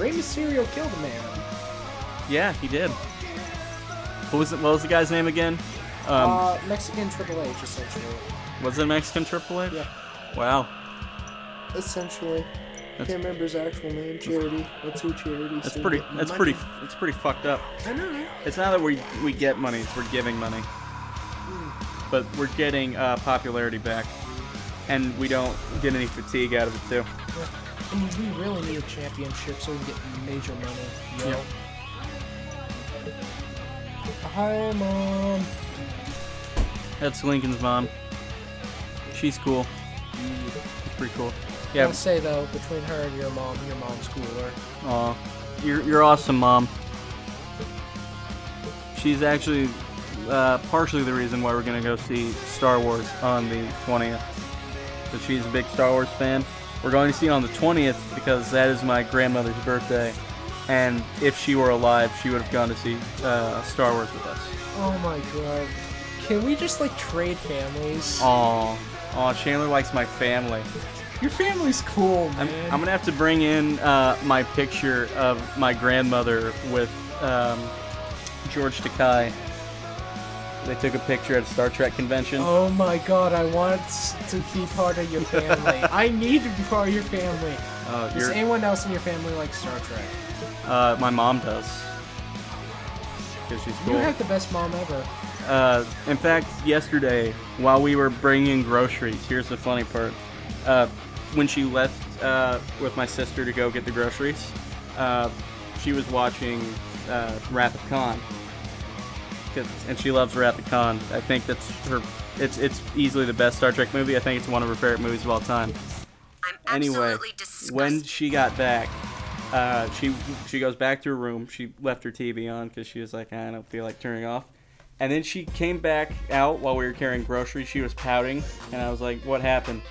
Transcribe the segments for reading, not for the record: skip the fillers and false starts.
Rey Mysterio killed a man. Yeah, he did. What was the guy's name again? Mexican Triple H, essentially. Was it Mexican Triple H? Yeah. Wow. Essentially. I can't remember his actual name. Charity. That's who Charity. That's pretty fucked up. I know, right? It's not that we get money; it's we're giving money. But we're getting popularity back, and we don't get any fatigue out of it too. Yeah. I mean, we really need a championship so we can get major money. You know? Hi, Mom. That's Lincoln's mom. She's cool. She's pretty cool. Yeah. I'll say though, between her and your mom's cooler. Aw, you're awesome, Mom. She's actually partially the reason why we're gonna go see Star Wars on the 20th. So she's a big Star Wars fan. We're going to see it on the 20th because that is my grandmother's birthday, and if she were alive, she would have gone to see Star Wars with us. Oh my god! Can we just like trade families? Aw, Chandler likes my family. Your family's cool, man. I'm gonna have to bring in my picture of my grandmother with George Takei. They took a picture at a Star Trek convention. Oh my god, I want to be part of your family. I need to be part of your family. Does anyone else in your family like Star Trek? My mom does. Because she's cool. You have the best mom ever. In fact, yesterday, while we were bringing groceries, here's the funny part. When she left with my sister to go get the groceries, she was watching Wrath of Khan. And she loves Wrath of Khan. I think that's her. It's easily the best Star Trek movie. I think it's one of her favorite movies of all time. Anyway, when she got back, she goes back to her room. She left her TV on because she was like, I don't feel like turning off. And then she came back out while we were carrying groceries. She was pouting, and I was like, what happened?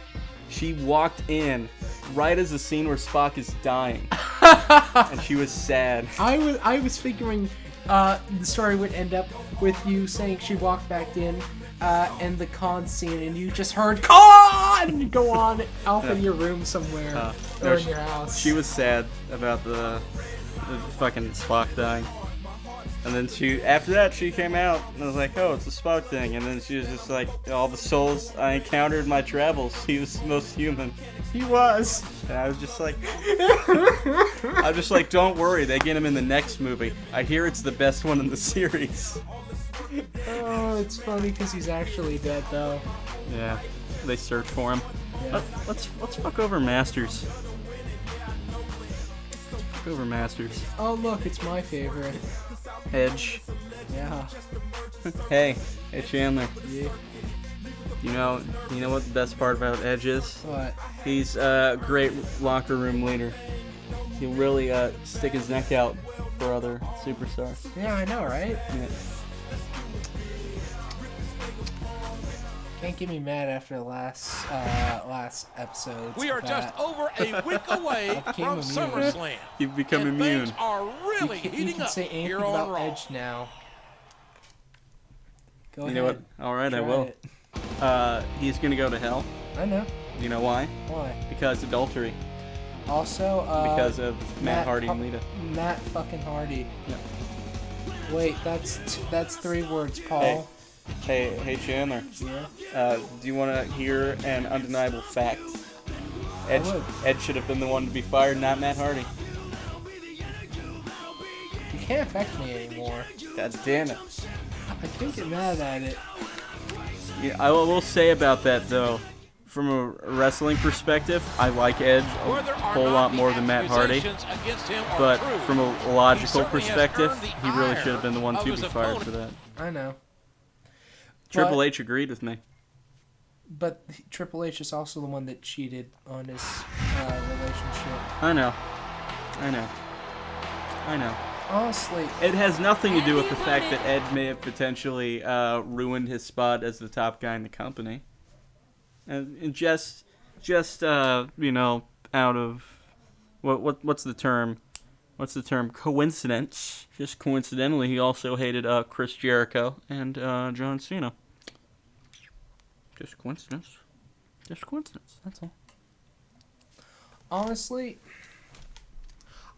She walked in right as the scene where Spock is dying, and she was sad. I was figuring the story would end up with you saying she walked back in, and the Khan scene, and you just heard Khan go on off in your room somewhere or in your house. She was sad about the fucking Spock dying. And then after that, she came out, and I was like, oh, it's a Spock thing. And then she was just like, all the souls I encountered in my travels, he was the most human. He was. And I was just like, don't worry, they get him in the next movie. I hear it's the best one in the series. Oh, it's funny because he's actually dead, though. Yeah, they search for him. Yeah. Let's fuck over Masters. Let's fuck over Masters. Oh, look, it's my favorite. Edge. Yeah. Hey Chandler. Yeah. You know what the best part about Edge is? What? He's a great locker room leader. He'll really stick his neck out for other superstars. Yeah, I know, right? Yeah. Can't get me mad after the last episode. We are just over a week away from SummerSlam. You've become and immune. Things are really you heating can up say anything here about on Raw. Edge now. Go ahead. You know what? All right, Try I will. it. He's gonna go to hell. I know. You know why? Why? Because adultery. Also, Because of Matt Hardy and Lita. Matt fucking Hardy. Yeah. Wait, that's 3 words, Paul. Hey, Chandler. Yeah. Do you want to hear an undeniable fact? I would. Ed should have been the one to be fired, not Matt Hardy. You can't affect me anymore. God damn it. I can't get mad at it. Yeah, I will say about that though, from a wrestling perspective, I like Edge a whole lot more than Matt Hardy. But from a logical perspective, he really should have been the one to be fired for that. I know. Triple H agreed with me. But Triple H is also the one that cheated on his relationship. I know. Honestly, It has nothing to do with the fact that Edge may have potentially ruined his spot as the top guy in the company. And just you know, out of what's the term? What's the term? Coincidence. Just coincidentally, he also hated Chris Jericho and John Cena. Just coincidence. Just coincidence. That's all. honestly,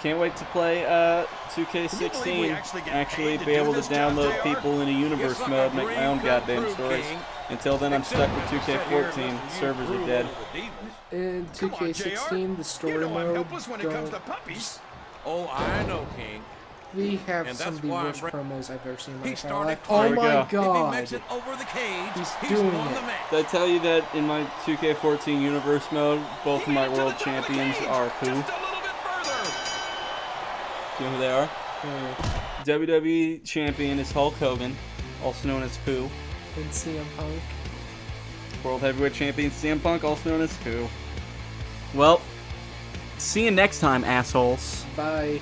Can't wait to play 2K16. Actually be able to download people in a universe mode, make my own goddamn stories. Until then, I'm stuck with 2K14. Servers are dead. In 2K16, the story mode, Oh, I know, King. we have And some that's of the why worst I'm promos I've ever seen in my He entire started life. playing. Oh There we my go. If he god. makes it over the cage, He's he's doing won it. the match. Did I tell you that in my 2K14 universe mode, both of my world champions are who? Just a little bit further. Do you know who they are? WWE champion is Hulk Hogan, also known as Who. And CM Punk. World Heavyweight Champion CM Punk, also known as Who. Well, see you next time, assholes. Bye.